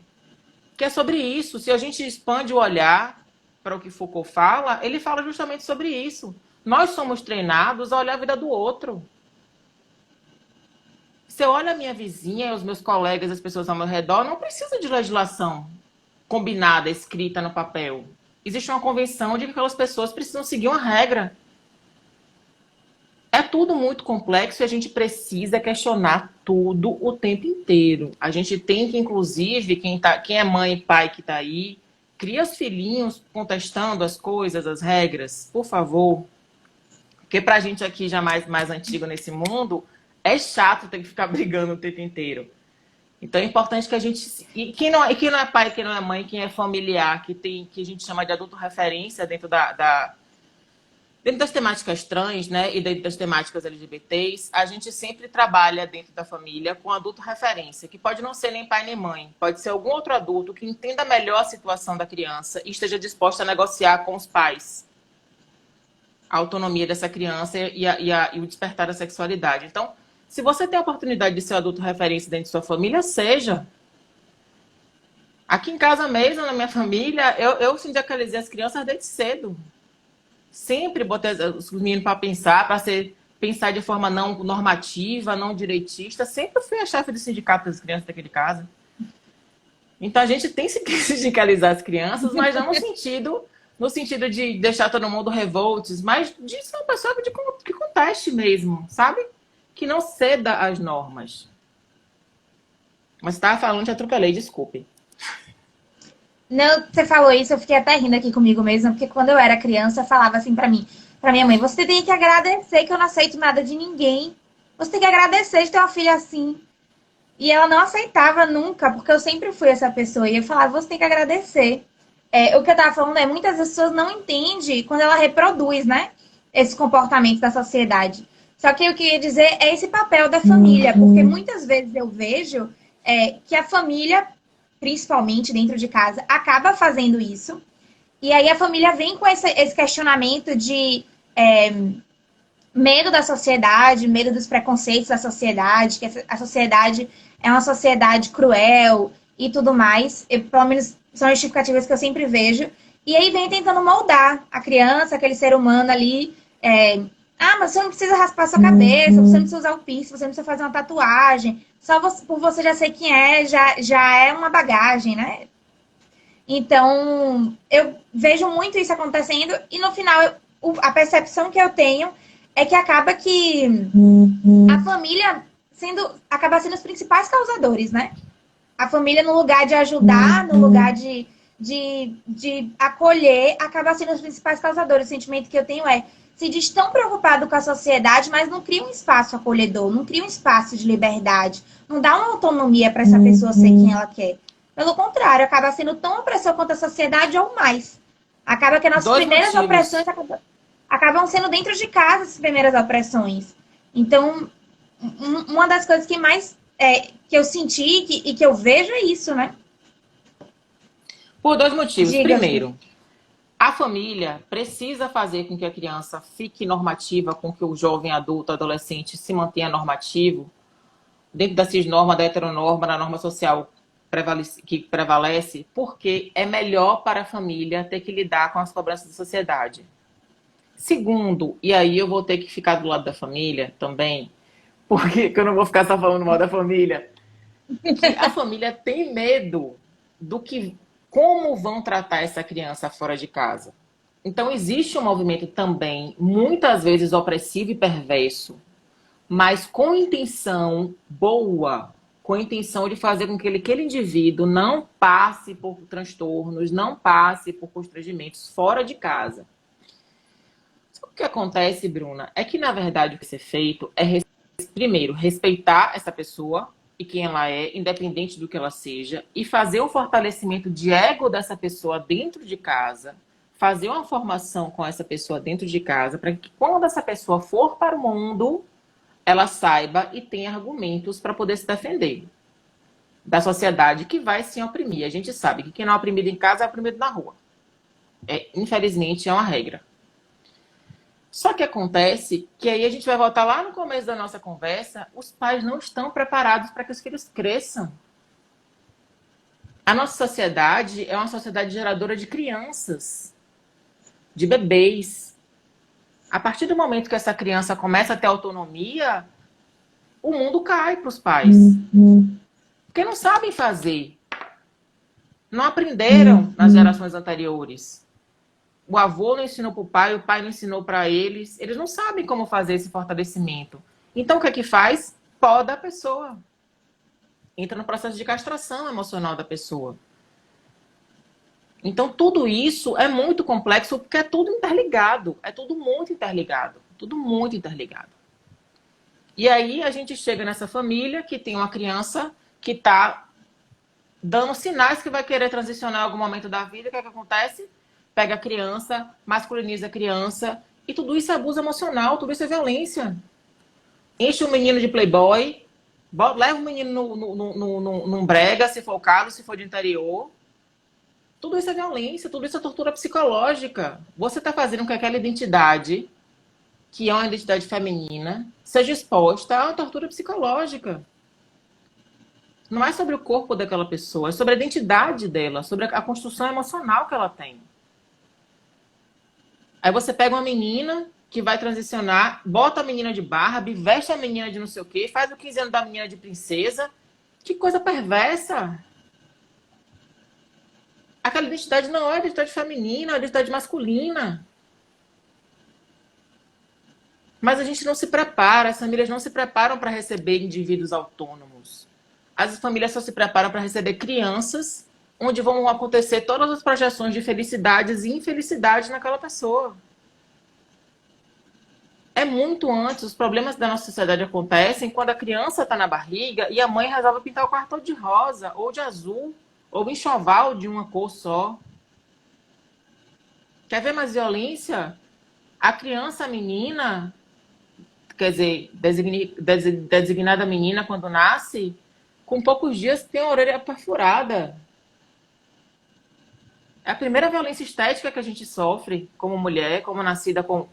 que é sobre isso. Se a gente expande o olhar para o que Foucault fala, ele fala justamente sobre isso. Nós somos treinados a olhar a vida do outro. Se eu olho a minha vizinha, os meus colegas, as pessoas ao meu redor, não precisa de legislação combinada, escrita no papel. Existe uma convenção de que aquelas pessoas precisam seguir uma regra. É tudo muito complexo e a gente precisa questionar tudo o tempo inteiro. A gente tem que, inclusive, quem é mãe e pai que está aí, cria os filhinhos contestando as coisas, as regras, por favor. Porque pra gente aqui, já mais antigo nesse mundo, é chato ter que ficar brigando o tempo inteiro. Então é importante que a gente... E quem não é pai, quem não é mãe, quem é familiar, que a gente chama de adulto referência dentro dentro das temáticas trans, né, e dentro das temáticas LGBTs, a gente sempre trabalha dentro da família com adulto referência, que pode não ser nem pai nem mãe, pode ser algum outro adulto que entenda melhor a situação da criança e esteja disposto a negociar com os pais a autonomia dessa criança e o despertar da sexualidade. Então, se você tem a oportunidade de ser adulto referência dentro de sua família, seja. Aqui em casa mesmo, na minha família, eu sindicalizei as crianças desde cedo. Sempre botei os meninos para pensar de forma não normativa, não direitista. Sempre fui a chefe do sindicato das crianças daquele casa. Então a gente tem que sindicalizar as crianças, mas não no sentido de deixar todo mundo revoltos, mas de ser uma pessoa que conteste mesmo, sabe? Que não ceda às normas. Mas estava falando, te atropelei, desculpe. Não, você falou isso, eu fiquei até rindo aqui comigo mesma, porque quando eu era criança, eu falava assim pra mim, pra minha mãe, você tem que agradecer que eu não aceito nada de ninguém. Você tem que agradecer de ter uma filha assim. E ela não aceitava nunca, porque eu sempre fui essa pessoa. E eu falava, você tem que agradecer. O que eu tava falando é, muitas pessoas não entendem quando ela reproduz, né? Esses comportamentos da sociedade. Só que eu queria dizer é esse papel da família, porque muitas vezes eu vejo que a família, principalmente dentro de casa, acaba fazendo isso. E aí a família vem com esse questionamento de medo da sociedade, medo dos preconceitos da sociedade, que a sociedade é uma sociedade cruel e tudo mais. Pelo menos são justificativas que eu sempre vejo. E aí vem tentando moldar a criança, aquele ser humano ali. Mas você não precisa raspar sua cabeça, você não precisa usar o piercing, você não precisa fazer uma tatuagem. Só por você já ser quem é, já é uma bagagem, né? Então, eu vejo muito isso acontecendo e no final, a percepção que eu tenho é que acaba que a família acaba sendo os principais causadores, né? A família, no lugar de ajudar, no lugar de acolher, acaba sendo os principais causadores. O sentimento que eu tenho é, se diz tão preocupado com a sociedade, mas não cria um espaço acolhedor, não cria um espaço de liberdade, não dá uma autonomia para essa pessoa ser quem ela quer. Pelo contrário, acaba sendo tão opressor quanto a sociedade ou mais. Acaba que as nossas primeiras opressões acabam sendo dentro de casa as primeiras opressões. Então, uma das coisas que mais que eu senti e que eu vejo é isso, né? Por dois motivos. Diga. Primeiro, a família precisa fazer com que a criança fique normativa, com que o jovem, adulto, adolescente se mantenha normativo, dentro da cisnorma, da heteronorma, da norma social que prevalece, porque é melhor para a família ter que lidar com as cobranças da sociedade. Segundo, e aí eu vou ter que ficar do lado da família também, porque eu não vou ficar só falando mal da família, que a família tem medo do que, como vão tratar essa criança fora de casa. Então existe um movimento também, muitas vezes opressivo e perverso, mas com intenção boa, com a intenção de fazer com que aquele indivíduo não passe por transtornos, não passe por constrangimentos fora de casa. O que acontece, Bruna, é que, na verdade, o que ser feito é, primeiro, respeitar essa pessoa e quem ela é, independente do que ela seja, e fazer o fortalecimento de ego dessa pessoa dentro de casa, fazer uma formação com essa pessoa dentro de casa, para que quando essa pessoa for para o mundo, ela saiba e tenha argumentos para poder se defender da sociedade que vai se oprimir. A gente sabe que quem não é oprimido em casa é oprimido na rua. Infelizmente, é uma regra. Só que acontece que aí a gente vai voltar lá no começo da nossa conversa, os pais não estão preparados para que os filhos cresçam. A nossa sociedade é uma sociedade geradora de crianças, de bebês. A partir do momento que essa criança começa a ter autonomia, o mundo cai para os pais. Porque não sabem fazer. Não aprenderam nas gerações anteriores. O avô não ensinou para o pai não ensinou para eles. Eles não sabem como fazer esse fortalecimento. Então, o que é que faz? Poda a pessoa. Entra no processo de castração emocional da pessoa. Então, tudo isso é muito complexo porque é tudo interligado. É tudo muito interligado. Tudo muito interligado. E aí, a gente chega nessa família que tem uma criança que está dando sinais que vai querer transicionar em algum momento da vida. O que é que acontece? Pega a criança, masculiniza a criança, e tudo isso é abuso emocional, tudo isso é violência. Enche o menino de playboy, leva o menino num brega, se for o caso, se for de interior. Tudo isso é violência, tudo isso é tortura psicológica. Você está fazendo com que aquela identidade, que é uma identidade feminina, seja exposta a uma tortura psicológica. Não é sobre o corpo daquela pessoa, é sobre a identidade dela, sobre a construção emocional que ela tem. Aí você pega uma menina que vai transicionar, bota a menina de Barbie, veste a menina de não sei o quê, faz o 15 anos da menina de princesa. Que coisa perversa! Aquela identidade não é identidade feminina, é identidade masculina. Mas a gente não se prepara, as famílias não se preparam para receber indivíduos autônomos. As famílias só se preparam para receber crianças onde vão acontecer todas as projeções de felicidades e infelicidades naquela pessoa. É muito antes, os problemas da nossa sociedade acontecem quando a criança está na barriga e a mãe resolve pintar o quarto todo de rosa, ou de azul, ou enxoval de uma cor só. Quer ver mais violência? A criança, a menina, quer dizer, designada menina quando nasce, com poucos dias tem a orelha perfurada. É a primeira violência estética que a gente sofre como mulher, como nascida com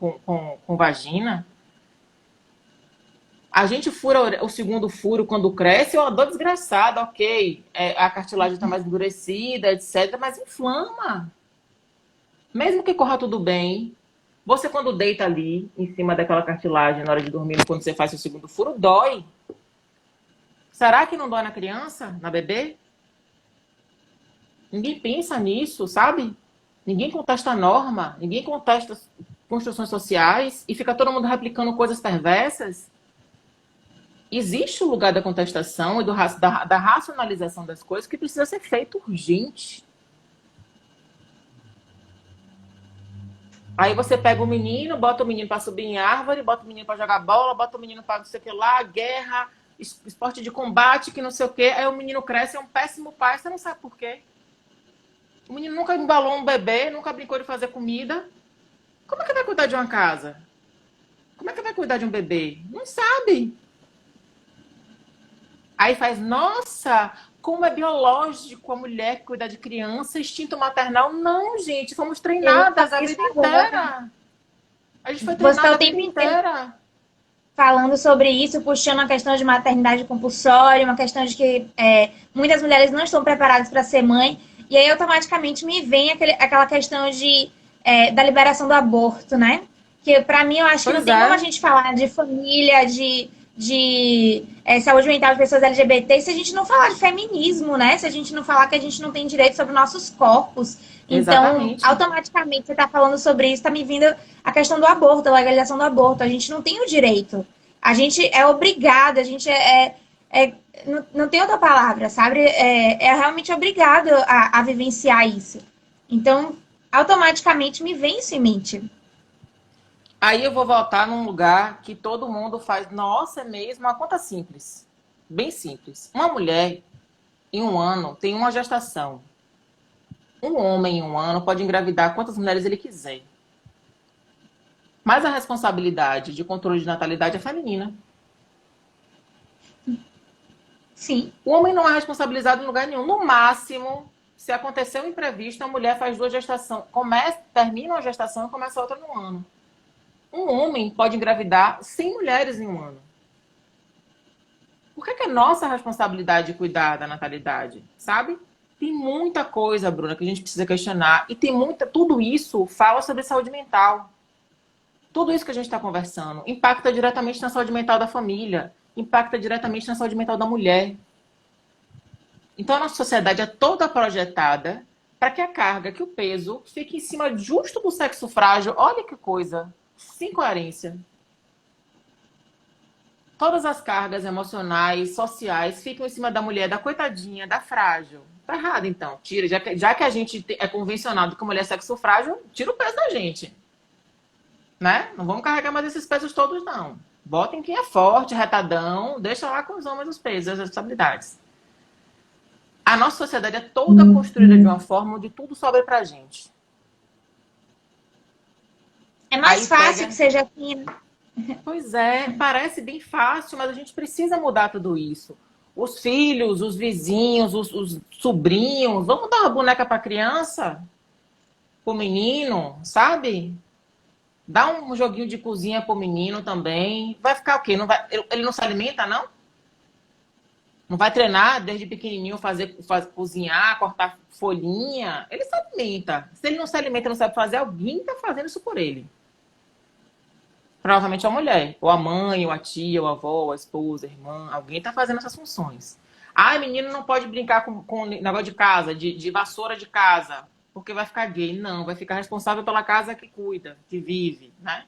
vagina. A gente fura o segundo furo quando cresce, é uma dor desgraçada, ok. A cartilagem está mais endurecida, etc. Mas inflama. Mesmo que corra tudo bem, você quando deita ali, em cima daquela cartilagem, na hora de dormir, quando você faz o segundo furo, dói. Será que não dói na criança, na bebê? Ninguém pensa nisso, sabe? Ninguém contesta a norma, ninguém contesta as construções sociais e fica todo mundo replicando coisas perversas. Existe o lugar da contestação e da racionalização das coisas que precisa ser feito urgente. Aí você pega o menino, bota o menino para subir em árvore, bota o menino para jogar bola, bota o menino para não sei o que lá, guerra, esporte de combate, que não sei o que. Aí o menino cresce, é um péssimo pai, você não sabe por quê. O menino nunca embalou um bebê, nunca brincou de fazer comida. Como é que vai cuidar de uma casa? Como é que vai cuidar de um bebê? Não sabe. Aí faz, nossa, como é biológico a mulher cuidar de criança, instinto maternal. Não, gente, fomos Eu treinadas a falei isso vida agora. inteira. A gente foi Você está treinada o a vida tempo inteiro inteira. falando sobre isso, puxando a questão de maternidade compulsória, uma questão de que muitas mulheres não estão preparadas para ser mãe, e aí automaticamente me vem aquela questão da liberação do aborto, né? Que para mim eu acho que não Pois tem como a é, gente falar de família, de saúde mental de pessoas LGBT se a gente não falar de feminismo, né? Se a gente não falar que a gente não tem direito sobre nossos corpos. Então, exatamente. automaticamente, você está falando sobre isso, está me vindo a questão do aborto, a legalização do aborto. A gente não tem o direito. A gente é obrigado, a gente não tem outra palavra, sabe? É realmente obrigado a vivenciar isso. Então, automaticamente me vem isso em mente. Aí eu vou voltar num lugar que todo mundo faz. Nossa, é mesmo? Uma conta simples. Bem simples. Uma mulher, em um ano, tem uma gestação. Um homem, em um ano, pode engravidar quantas mulheres ele quiser. Mas a responsabilidade de controle de natalidade é feminina. Sim. O homem não é responsabilizado em lugar nenhum. No máximo, se acontecer um imprevisto, a mulher faz duas gestações. Termina uma gestação e começa outra no ano. Um homem pode engravidar 100 mulheres em um ano. Por que é nossa responsabilidade cuidar da natalidade? Sabe? Tem muita coisa, Bruna, que a gente precisa questionar. E tem muita. Tudo isso fala sobre saúde mental. Tudo isso que a gente está conversando impacta diretamente na saúde mental da família, impacta diretamente na saúde mental da mulher. Então a nossa sociedade é toda projetada para que a carga, que o peso fique em cima justo do sexo frágil. Olha que coisa, sem coerência. Todas as cargas emocionais, sociais, ficam em cima da mulher, da coitadinha, da frágil. Tá errado, então. Tira. Já que a gente é convencionado que a mulher é sexo frágil, tira o peso da gente. Né? Não vamos carregar mais esses pesos todos, não. Botem quem é forte, retadão, deixa lá com os homens os pesos, as responsabilidades. A nossa sociedade é toda construída de uma forma onde tudo sobra pra gente. É mais Aí fácil pega... que seja assim, né? Pois é, parece bem fácil, mas a gente precisa mudar tudo isso. Os filhos, os vizinhos, os sobrinhos, vamos dar uma boneca pra criança? Pro menino, sabe? Dá um joguinho de cozinha pro menino também. Vai ficar o quê? Ele não se alimenta, não? Não vai treinar desde pequenininho, cozinhar, cortar folhinha? Ele se alimenta. Se ele não se alimenta, não sabe fazer, alguém tá fazendo isso por ele. Provavelmente a mulher. Ou a mãe, ou a tia, ou a avó, ou a esposa, a irmã. Alguém tá fazendo essas funções. Ah, menino não pode brincar com negócio de casa, de vassoura de casa, porque vai ficar gay. Não, vai ficar responsável pela casa que cuida, que vive, né?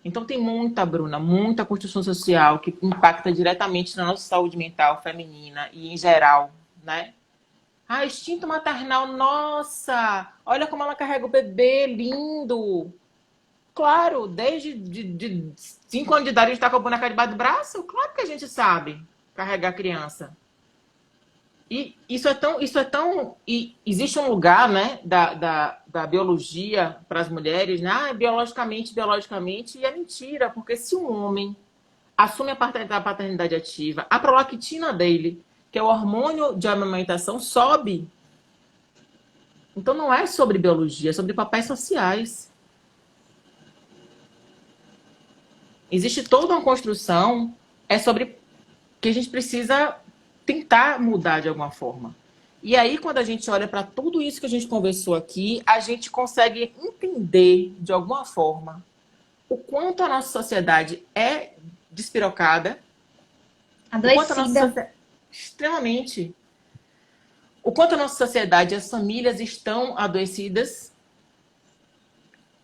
Então tem muita, Bruna, muita construção social que impacta diretamente na nossa saúde mental feminina e em geral, né? Ah, instinto maternal, nossa! Olha como ela carrega o bebê, lindo! Claro, desde de 5 anos de idade a gente tá com a boneca debaixo do braço? Claro que a gente sabe carregar a criança. E e existe um lugar, né, da biologia para as mulheres, né? Ah, biologicamente, e é mentira, porque se um homem assume a paternidade ativa, a prolactina dele, que é o hormônio de amamentação, sobe. Então não é sobre biologia, é sobre papéis sociais. Existe toda uma construção, é sobre que a gente precisa tentar mudar de alguma forma. E aí, quando a gente olha para tudo isso que a gente conversou aqui, a gente consegue entender, de alguma forma, o quanto a nossa sociedade é despirocada, o quanto a nossa Adoecida. sociedade... extremamente. O quanto a nossa sociedade, as famílias estão adoecidas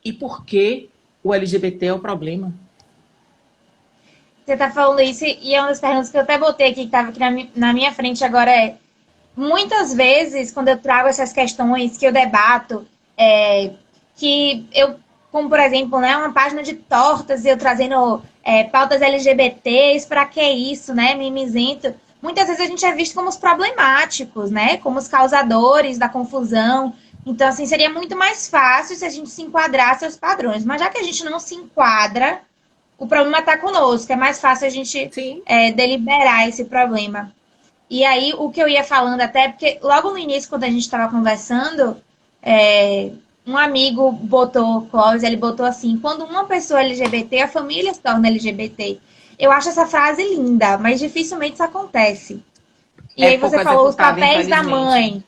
e por que o LGBT é o problema. Você tá falando isso e é uma das perguntas que eu até botei aqui, que estava aqui na minha frente agora, muitas vezes, quando eu trago essas questões, que eu debato, que eu como por exemplo, né, uma página de tortas, eu trazendo pautas LGBTs, para que isso, né, mimizento. Muitas vezes a gente é visto como os problemáticos, né, como os causadores da confusão. Então, assim, seria muito mais fácil se a gente se enquadrasse aos padrões. Mas já que a gente não se enquadra, o problema está conosco. É mais fácil a gente Sim. deliberar esse problema. E aí, o que eu ia falando até, porque logo no início, quando a gente estava conversando, um amigo botou, Clóvis, ele botou assim, quando uma pessoa é LGBT, a família se torna LGBT. Eu acho essa frase linda, mas dificilmente isso acontece. E É aí pouco você falou os executada, papéis da infelizmente. mãe.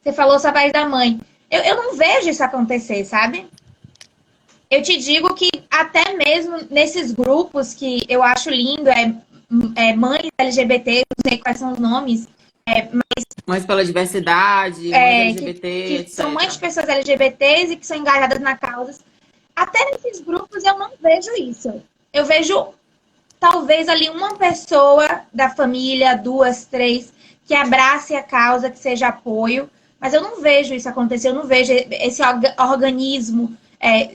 Você falou os papéis da mãe. Eu não vejo isso acontecer, sabe? Eu te digo que até mesmo nesses grupos que eu acho lindo, mães LGBT, não sei quais são os nomes, Mães pela diversidade, mães que, LGBT, que são mães de etc. pessoas LGBTs e que são engajadas na causa. Até nesses grupos eu não vejo isso. Eu vejo talvez ali uma pessoa da família, duas, três, que abrace a causa, que seja apoio, mas eu não vejo isso acontecer, eu não vejo esse organismo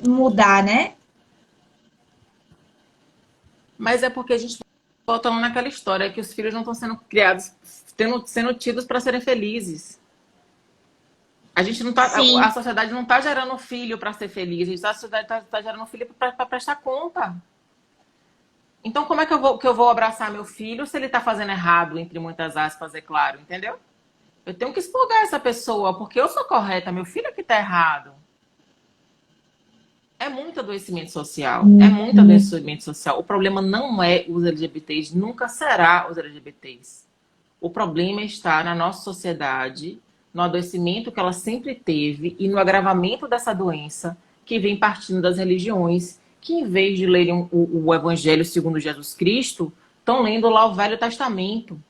mudar, né? Mas é porque a gente volta lá naquela história que os filhos não estão sendo criados, sendo tidos para serem felizes. A gente não tá, a Sim, sociedade não está gerando filho para ser feliz, a sociedade está gerando filho para prestar conta. Então, como é que eu vou abraçar meu filho se ele está fazendo errado, entre muitas aspas, é claro, entendeu? Eu tenho que expurgar essa pessoa, porque eu sou correta, meu filho é que está errado. É muito adoecimento social. É muito adoecimento social. O problema não é os LGBTs, nunca será os LGBTs. O problema está na nossa sociedade, no adoecimento que ela sempre teve e no agravamento dessa doença que vem partindo das religiões, que em vez de lerem o Evangelho segundo Jesus Cristo, estão lendo lá o Velho Testamento.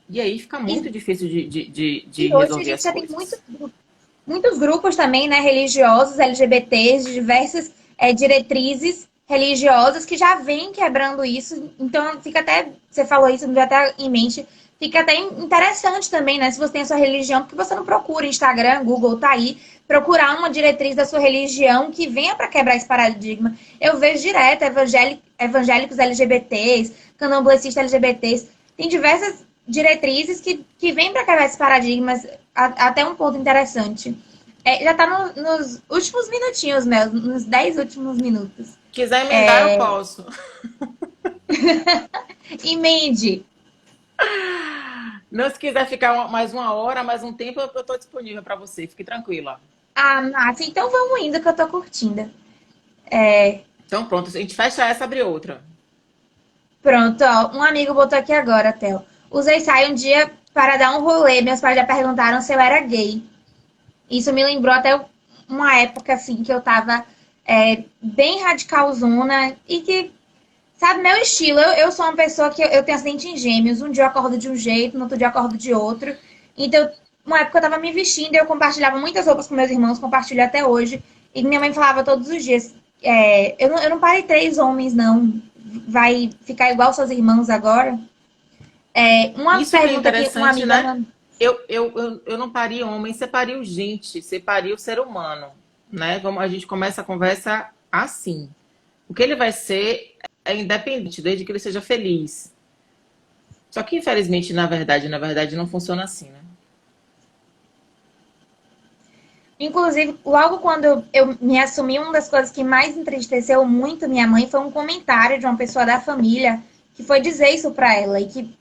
E aí fica muito e, difícil de e hoje a resolver gente as já tem coisas. muitos grupos também, né, religiosos, LGBTs, de diversas diretrizes religiosas que já vêm quebrando isso. Então, fica até, você falou isso, me veio até em mente, fica até interessante também, né, se você tem a sua religião, porque você não procura Instagram, Google, tá aí, procurar uma diretriz da sua religião que venha para quebrar esse paradigma. Eu vejo direto evangélicos LGBTs, candomblecistas LGBTs, tem diversas diretrizes que vêm para quebrar esses paradigmas até um ponto interessante. Já está nos últimos minutinhos, Mel, nos 10 últimos minutos. Quiser emendar, eu posso. Emende. Não, se quiser ficar mais uma hora, mais um tempo, eu estou disponível para você. Fique tranquila. Ah, massa. Então vamos indo que eu tô curtindo. Então, pronto. A gente fecha essa, abre outra. Pronto, ó. Um amigo botou aqui agora, Theo. Usei saia um dia para dar um rolê. Meus pais já perguntaram se eu era gay. Isso me lembrou até uma época, assim, que eu tava bem radicalzona e que, sabe, meu estilo. Eu sou uma pessoa que eu tenho acidente em gêmeos. Um dia eu acordo de um jeito, no outro dia eu acordo de outro. Então, uma época eu tava me vestindo e eu compartilhava muitas roupas com meus irmãos, compartilho até hoje. E minha mãe falava todos os dias, eu não parei 3 homens, não. Vai ficar igual seus irmãos agora? Uma Isso que é pergunta que uma interessante, amiga... né? Eu não paria homem, você pariu gente, você pariu ser humano, né? A gente começa a conversa assim. O que ele vai ser é independente, desde que ele seja feliz. Só que, infelizmente, na verdade, não funciona assim, né? Inclusive, logo quando eu me assumi, uma das coisas que mais entristeceu muito minha mãe foi um comentário de uma pessoa da família que foi dizer isso pra ela. E que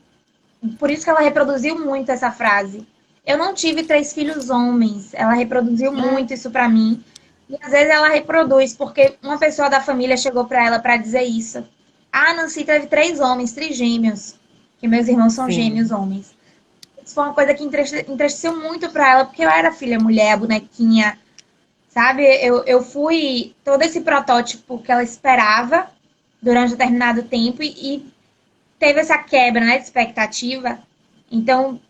por isso que ela reproduziu muito essa frase. Eu não tive 3 filhos homens. Ela reproduziu muito isso pra mim. E às vezes ela reproduz porque uma pessoa da família chegou pra ela pra dizer isso. Ah, Nancy teve 3 homens, trigêmeos. Que meus irmãos são Sim. gêmeos homens. Isso foi uma coisa que entristeceu muito pra ela, porque eu era filha mulher, bonequinha, sabe? Eu fui todo esse protótipo que ela esperava durante um determinado tempo e teve essa quebra, né, de expectativa. Então,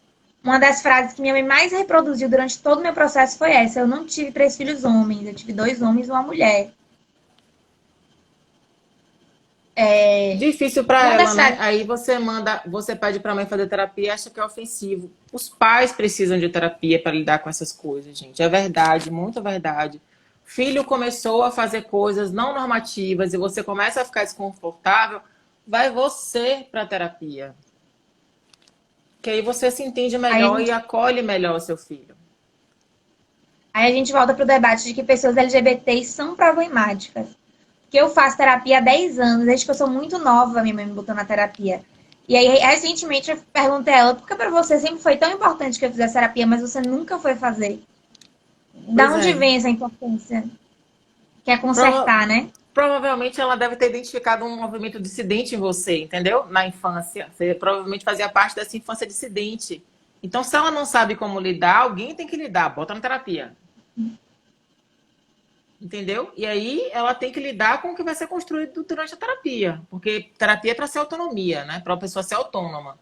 uma das frases que minha mãe mais reproduziu durante todo o meu processo foi essa. Eu não tive 3 filhos homens, eu tive 2 homens e uma mulher. Difícil para Uma ela, das né? frases. Aí você pede para a mãe fazer terapia e acha que é ofensivo. Os pais precisam de terapia para lidar com essas coisas, gente. É verdade, muita verdade. Filho começou a fazer coisas não normativas e você começa a ficar desconfortável, vai você para terapia. Que aí você se entende Aí a melhor e gente, acolhe melhor o seu filho. aí a gente volta pro debate de que pessoas LGBTs são problemáticas. Que eu faço terapia há 10 anos, desde que eu sou muito nova, minha mãe me botou na terapia. E aí, recentemente, eu perguntei a ela, por que pra você sempre foi tão importante que eu fizesse terapia, mas você nunca foi fazer? Da Pois onde é. vem essa importância? Que é Prova- consertar, né? Provavelmente ela deve ter identificado um movimento dissidente em você, entendeu? Na infância. Você provavelmente fazia parte dessa infância dissidente. Então, se ela não sabe como lidar, alguém tem que lidar. Bota na terapia. Entendeu? E aí ela tem que lidar com o que vai ser construído durante a terapia. Porque terapia é para ser autonomia, né? Para a pessoa ser autônoma.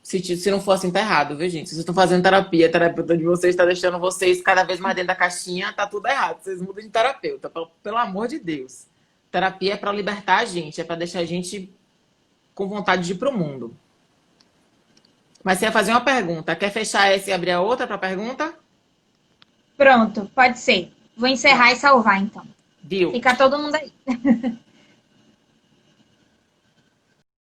Se não for assim, tá errado, viu, gente? Se vocês estão fazendo terapia, a terapeuta de vocês está deixando vocês cada vez mais dentro da caixinha, tá tudo errado. Vocês mudam de terapeuta, pelo amor de Deus. Terapia é para libertar a gente, é para deixar a gente com vontade de ir pro mundo. Mas você ia fazer uma pergunta. Quer fechar essa e abrir a outra para pergunta? Pronto, pode ser. Vou encerrar Pronto. e salvar, então. Viu? Fica todo mundo aí.